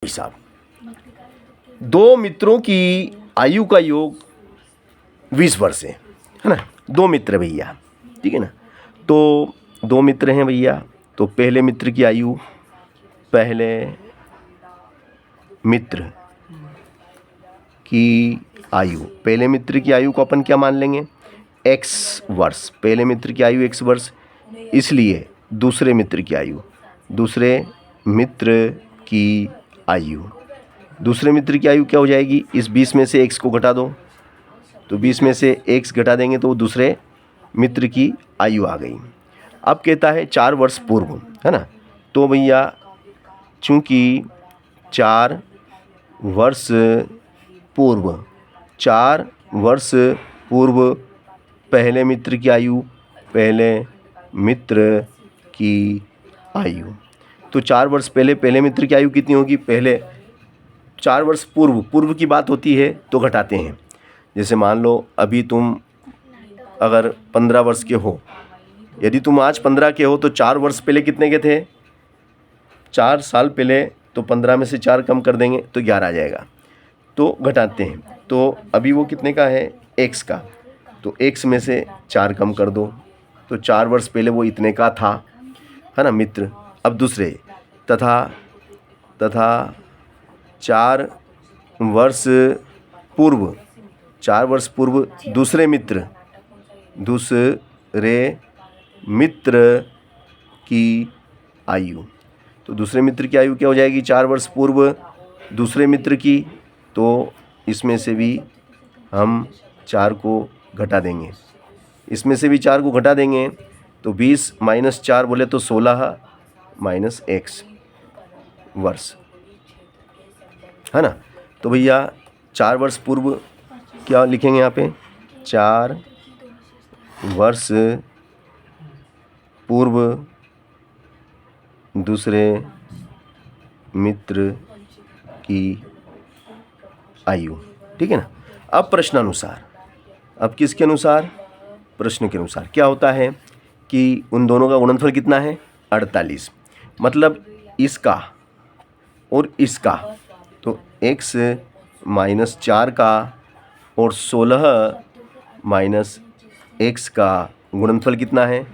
साहब, दो मित्रों की आयु का योग 20 वर्ष है ना। दो मित्र भैया, ठीक है ना। तो दो मित्र हैं भैया। तो पहले मित्र की आयु, पहले मित्र की आयु, पहले मित्र की आयु को अपन क्या मान लेंगे, x वर्ष। पहले मित्र की आयु x वर्ष, इसलिए दूसरे मित्र की आयु, दूसरे मित्र की आयु, दूसरे मित्र की आयु क्या हो जाएगी, इस 20 में से x को घटा दो, तो 20 में से x घटा देंगे तो वो दूसरे मित्र की आयु आ गई। अब कहता है 4 वर्ष पूर्व, है ना। तो भैया चूँकि 4 वर्ष पूर्व, 4 वर्ष पूर्व पहले मित्र की आयु, पहले मित्र की आयु, तो 4 वर्ष पहले पहले मित्र की आयु कितनी होगी, पहले 4 वर्ष पूर्व, पूर्व की बात होती है तो घटाते हैं। जैसे मान लो अभी तुम अगर 15 वर्ष के हो, यदि तुम आज 15 के हो तो 4 वर्ष पहले कितने के थे, 4 साल पहले, तो 15 में से 4 कम कर देंगे तो 11 आ जाएगा, तो घटाते हैं। तो अभी वो कितने का है, x का, तो x में से 4 कम कर दो, तो 4 वर्ष पहले वो इतने का था, है ना मित्र। अब दूसरे तथा 4 वर्ष पूर्व, 4 वर्ष पूर्व दूसरे मित्र की आयु, तो दूसरे मित्र की आयु क्या हो जाएगी, 4 वर्ष पूर्व दूसरे मित्र की, तो इसमें से भी हम 4 को घटा देंगे, इसमें से भी 4 को घटा देंगे, तो 20 - 4 बोले तो 16 - x वर्ष, है ना। तो भैया 4 वर्ष पूर्व क्या लिखेंगे यहाँ पे, 4 वर्ष पूर्व दूसरे मित्र की आयु, ठीक है ना। अब प्रश्नानुसार, अब किसके अनुसार, प्रश्न के अनुसार क्या होता है कि उन दोनों का गुणनफल कितना है, 48। मतलब इसका और इसका, तो x - 4 का और 16 - x का गुणनफल कितना है,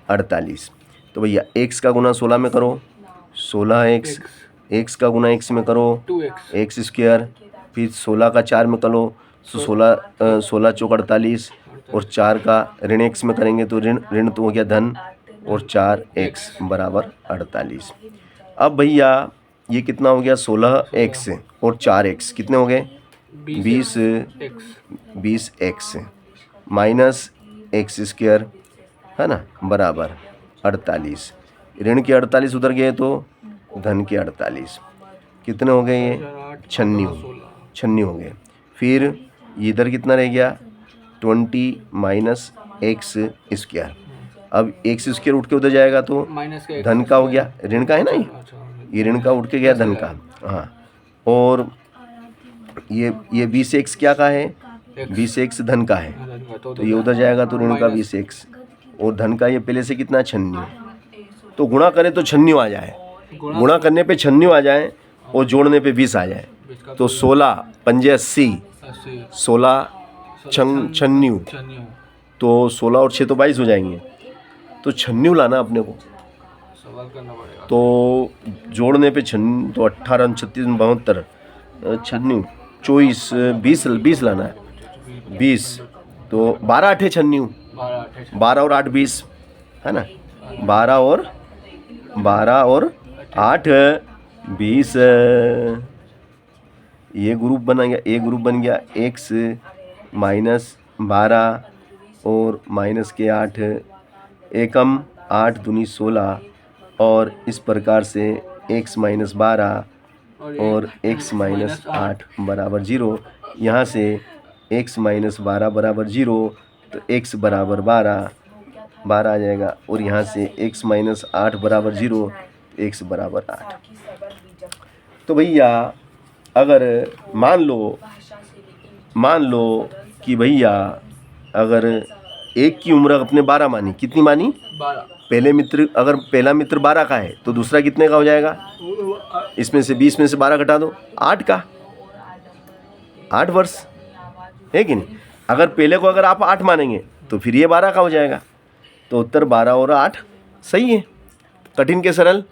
48। तो भैया x का गुना 16 में करो, 16x, x का गुना x में करो, x स्क्वायर, फिर 16 का 4 में करो, तो 16 चौक 48, और 4 का ऋण x में करेंगे तो ऋण तो हो गया धन, और 4x बराबर 48। अब भैया ये कितना हो गया, 16x और 4x कितने हो गए, 20x माइनस x स्क्वायर, है ना, बराबर 48। ऋण के 48 उधर गए तो धन के 48, कितने हो गए, ये 96 हो गए। फिर इधर कितना रह गया, 20 माइनस x स्क्वायर। अब x स्क्वायर उठ के उधर जाएगा तो धन का हो गया, ऋण का है ना, ये ऋण का उठ के गया धन का, हाँ। और ये 20x क्या का है, 20x धन का है, तो ये उधर जाएगा तो ऋण का 20x, और धन का ये पहले से कितना 96, तो गुणा करें तो 96 आ जाए, गुणा करने पे 96 आ जाए और जोड़ने पे 20 आ जाए, तो 16 पंजे 80, 16 96, तो 16 और 6 तो 22 हो जाएंगे, तो 96 लाना अपने को, तो जोड़ने पे 96, तो 18 36 72 96 24 20 लाना है, 20, तो 12 8 96, 12 और 8 20, है ना, 12 और 8 20, ये ग्रुप बना गया, एक ग्रुप बन गया x - 12 और माइनस के 8, एकम 8 दूनी 16, और इस प्रकार से x - 12 और x - 8 बराबर 0। यहाँ से x - 12 बराबर 0, तो x बराबर 12 आ जाएगा, और यहाँ से x - 8 बराबर 0, x बराबर 8। तो भैया अगर मान लो कि भैया अगर एक की उम्र अपने 12 मानी, कितनी मानी? 12। पहले मित्र, अगर पहला मित्र 12 का है तो दूसरा कितने का हो जाएगा? इसमें से 20 में से 12 घटा दो, 8 का, 8 वर्ष है कि नहीं? अगर पहले को अगर आप 8 मानेंगे तो फिर ये 12 का हो जाएगा। तो उत्तर 12 और 8 सही है। कठिन के सरल